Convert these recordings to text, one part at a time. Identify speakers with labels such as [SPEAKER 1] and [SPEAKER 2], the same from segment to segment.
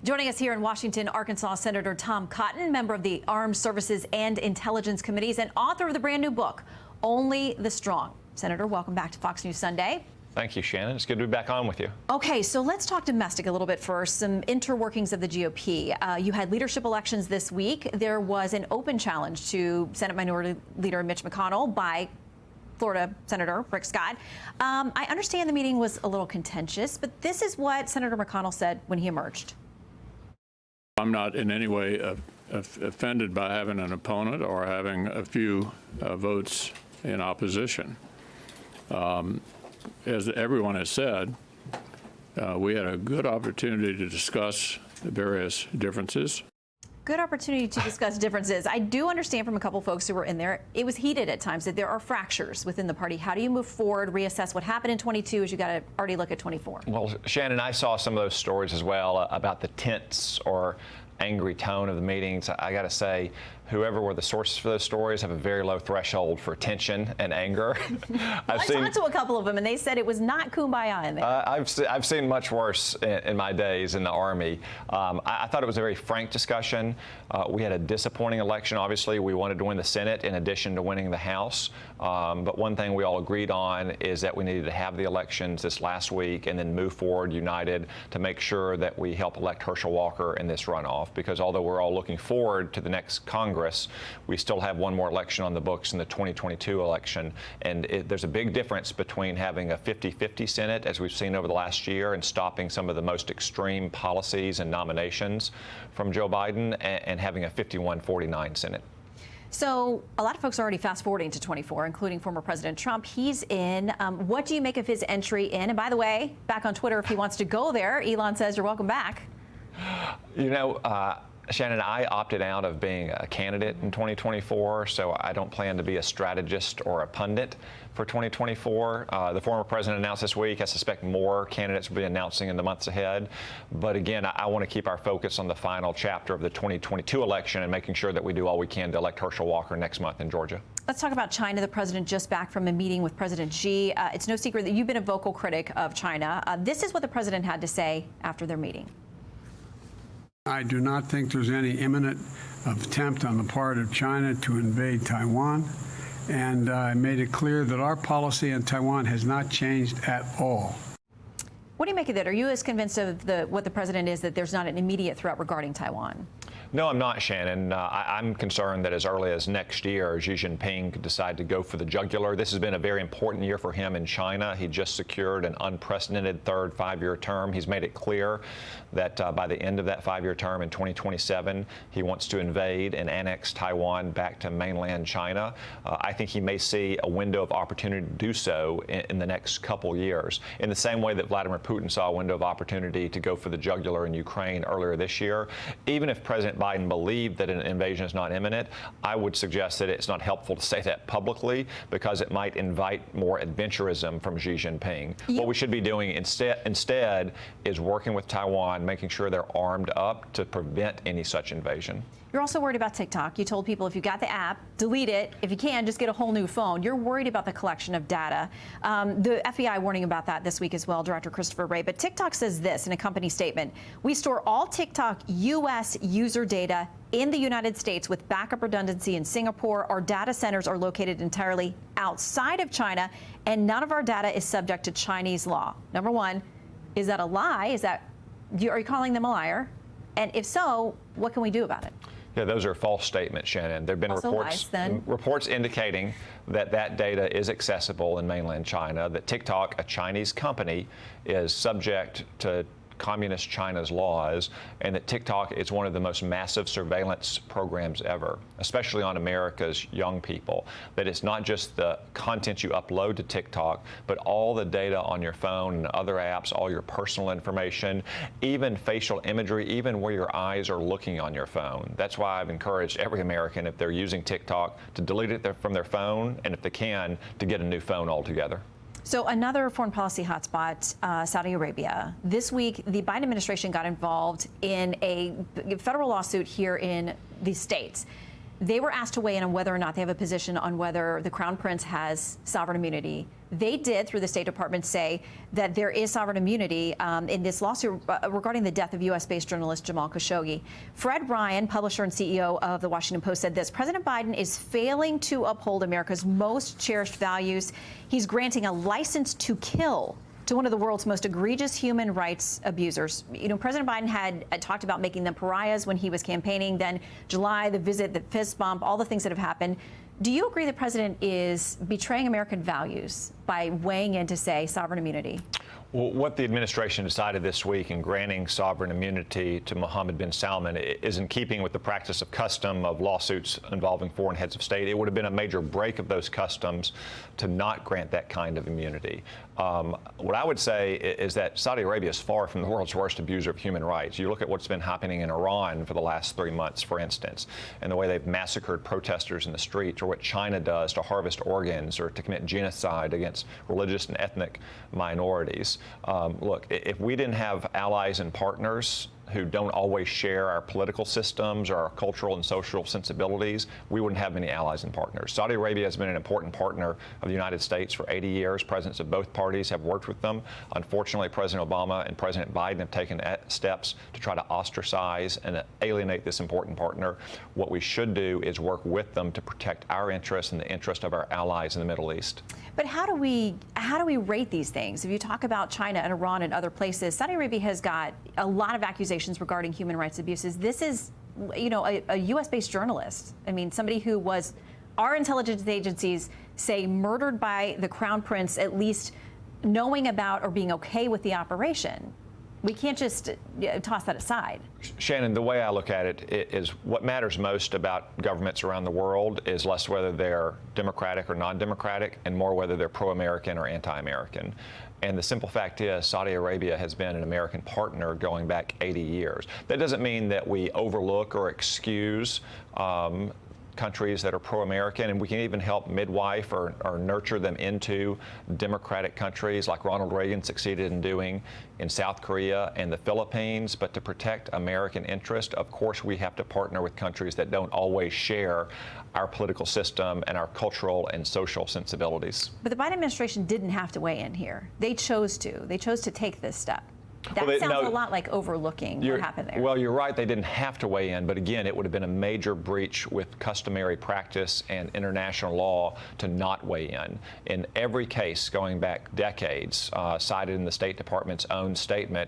[SPEAKER 1] Joining us here in Washington, Arkansas, Senator Tom Cotton, member of the Armed Services and Intelligence Committees and author of the brand new book, Only the Strong. Senator, welcome back to Fox News Sunday.
[SPEAKER 2] Thank you, Shannon. It's good to be back on with you.
[SPEAKER 1] Okay, so let's talk domestic a little bit first, some interworkings of the GOP. You had leadership elections this week. There was an open challenge to Senate Minority Leader Mitch McConnell by Florida Senator Rick Scott. I understand the meeting was a little contentious, but this is what Senator McConnell said when he emerged.
[SPEAKER 3] I'm not in any way offended by having an opponent or having a few votes in opposition. As everyone has said, we had a good opportunity to discuss the various differences.
[SPEAKER 1] Good opportunity to discuss differences. I do understand from a couple folks who were in there, it was heated at times, that there are fractures within the party. How do you move forward, reassess what happened in 22 as you got to already look at 24?
[SPEAKER 2] Well, Shannon, I saw some of those stories as well about the tense or angry tone of the meetings. I got to say, whoever were the sources for those stories have a very low threshold for tension and anger.
[SPEAKER 1] I talked to a couple of them, and they said it was not kumbaya in there.
[SPEAKER 2] I've seen much worse in my days in the Army. I thought it was a very frank discussion. We had a disappointing election. Obviously, we wanted to win the Senate in addition to winning the House. But one thing we all agreed on is that we needed to have the elections this last week and then move forward united to make sure that we help elect Herschel Walker in this runoff. Because although we're all looking forward to the next Congress, we still have one more election on the books in the 2022 election. And there's a big difference between having a 50-50 Senate, as we've seen over the last year, and stopping some of the most extreme policies and nominations from Joe Biden, and having a 51-49 Senate.
[SPEAKER 1] So a lot of folks are already fast forwarding to 24, including former President Trump. He's in. What do you make of his entry in? And by the way, back on Twitter, if he wants to go there, Elon says you're welcome back.
[SPEAKER 2] You know, Shannon, I opted out of being a candidate in 2024, so I don't plan to be a strategist or a pundit for 2024. The former president announced this week. I suspect more candidates will be announcing in the months ahead. But again, I want to keep our focus on the final chapter of the 2022 election and making sure that we do all we can to elect Herschel Walker next month in Georgia.
[SPEAKER 1] Let's talk about China. The president just back from a meeting with President Xi. It's no secret that you've been a vocal critic of China. This is what the president had to say after their meeting.
[SPEAKER 4] I do not think there's any imminent attempt on the part of China to invade Taiwan, and I made it clear that our policy on Taiwan has not changed at all.
[SPEAKER 1] What do you make of that? Are you as convinced of what the president is that there's not an immediate threat regarding Taiwan?
[SPEAKER 2] No, I'm not, Shannon. I'm concerned that as early as next year, Xi Jinping could decide to go for the jugular. This has been a very important year for him in China. He just secured an unprecedented third five-year term. He's made it clear that by the end of that five-year term in 2027, he wants to invade and annex Taiwan back to mainland China. I think he may see a window of opportunity to do so in the next couple years, in the same way that Vladimir Putin saw a window of opportunity to go for the jugular in Ukraine earlier this year. Even if President Biden believed that an invasion is not imminent, I would suggest that it's not helpful to say that publicly because it might invite more adventurism from Xi Jinping. What we should be doing instead is working with Taiwan, making sure they're armed up to prevent any such invasion.
[SPEAKER 1] You're also worried about TikTok. You told people if you got the app, delete it. If you can, just get a whole new phone. You're worried about the collection of data. The FBI warning about that this week as well, Director Christopher Wray. But TikTok says this in a company statement: we store all TikTok U.S. user data in the United States with backup redundancy in Singapore. Our data centers are located entirely outside of China, and none of our data is subject to Chinese law. Number one, is that a lie? Are you calling them a liar? And if so, what can we do about it?
[SPEAKER 2] Yeah, those are false statements, Shannon. There have been reports indicating that that data is accessible in mainland China, that TikTok, a Chinese company, is subject to communist China's laws, and that TikTok is one of the most massive surveillance programs ever, especially on America's young people. That it's not just the content you upload to TikTok, but all the data on your phone and other apps, all your personal information, even facial imagery, even where your eyes are looking on your phone. That's why I've encouraged every American, if they're using TikTok, to delete it from their phone, and if they can, to get a new phone altogether.
[SPEAKER 1] So another foreign policy hotspot, Saudi Arabia. This week, the Biden administration got involved in a federal lawsuit here in the States. They were asked to weigh in on whether or not they have a position on whether the Crown Prince has sovereign immunity They did, through the State Department, say that there is sovereign immunity in this lawsuit regarding the death of U.S.-based journalist Jamal Khashoggi. Fred Ryan, publisher and CEO of The Washington Post, said this: President Biden is failing to uphold America's most cherished values. He's granting a license to kill to one of the world's most egregious human rights abusers. You know, President Biden had talked about making them pariahs when he was campaigning. Then July, the visit, the fist bump, all the things that have happened. Do you agree the president is betraying American values by weighing in to say sovereign immunity?
[SPEAKER 2] Well, what the administration decided this week in granting sovereign immunity to Mohammed bin Salman is in keeping with the practice of custom of lawsuits involving foreign heads of state. It would have been a major break of those customs to not grant that kind of immunity. What I would say is that Saudi Arabia is far from the world's worst abuser of human rights. You look at what's been happening in Iran for the last 3 months, for instance, and the way they've massacred protesters in the streets, or what China does to harvest organs or to commit genocide against religious and ethnic minorities. Look, if we didn't have allies and partners who don't always share our political systems or our cultural and social sensibilities, we wouldn't have many allies and partners. Saudi Arabia has been an important partner of the United States for 80 years. Presidents of both parties have worked with them. Unfortunately, President Obama and President Biden have taken steps to try to ostracize and alienate this important partner. What we should do is work with them to protect our interests and the interest of our allies in the Middle East.
[SPEAKER 1] But how do we rate these things? If you talk about China and Iran and other places, Saudi Arabia has got a lot of accusations regarding human rights abuses. This is, you know, a U.S.-based journalist. I mean, somebody who was, our intelligence agencies say, murdered by the Crown Prince, at least knowing about or being okay with the operation. We can't just toss that aside.
[SPEAKER 2] Shannon, the way I look at it is what matters most about governments around the world is less whether they're democratic or non-democratic and more whether they're pro-American or anti-American. And the simple fact is Saudi Arabia has been an American partner going back 80 years. That doesn't mean that we overlook or excuse countries that are pro-American, and we can even help midwife or nurture them into democratic countries like Ronald Reagan succeeded in doing in South Korea and the Philippines. But to protect American interest, of course, we have to partner with countries that don't always share our political system and our cultural and social sensibilities.
[SPEAKER 1] But the Biden administration didn't have to weigh in here. They chose to. They chose to take this step. That sounds a lot like overlooking what happened there.
[SPEAKER 2] Well, you're right. They didn't have to weigh in. But again, it would have been a major breach with customary practice and international law to not weigh in. In every case going back decades, cited in the State Department's own statement,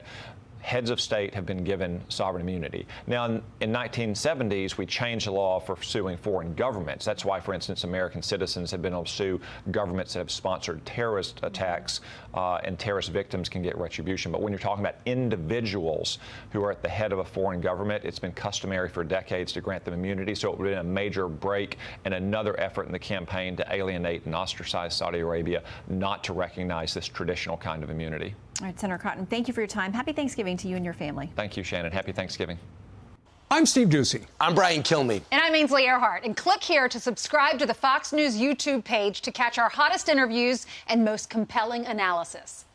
[SPEAKER 2] heads of state have been given sovereign immunity. Now, in 1970s, we changed the law for suing foreign governments. That's why, for instance, American citizens have been able to sue governments that have sponsored terrorist attacks, and terrorist victims can get retribution. But when you're talking about individuals who are at the head of a foreign government, it's been customary for decades to grant them immunity. So it would have been a major break and another effort in the campaign to alienate and ostracize Saudi Arabia not to recognize this traditional kind of immunity.
[SPEAKER 1] All right, Senator Cotton, thank you for your time. Happy Thanksgiving to you and your family.
[SPEAKER 2] Thank you, Shannon. Happy Thanksgiving.
[SPEAKER 5] I'm Steve Doocy.
[SPEAKER 6] I'm Brian Kilmeade.
[SPEAKER 7] And I'm Ainsley Earhart. And click here to subscribe to the Fox News YouTube page to catch our hottest interviews and most compelling analysis.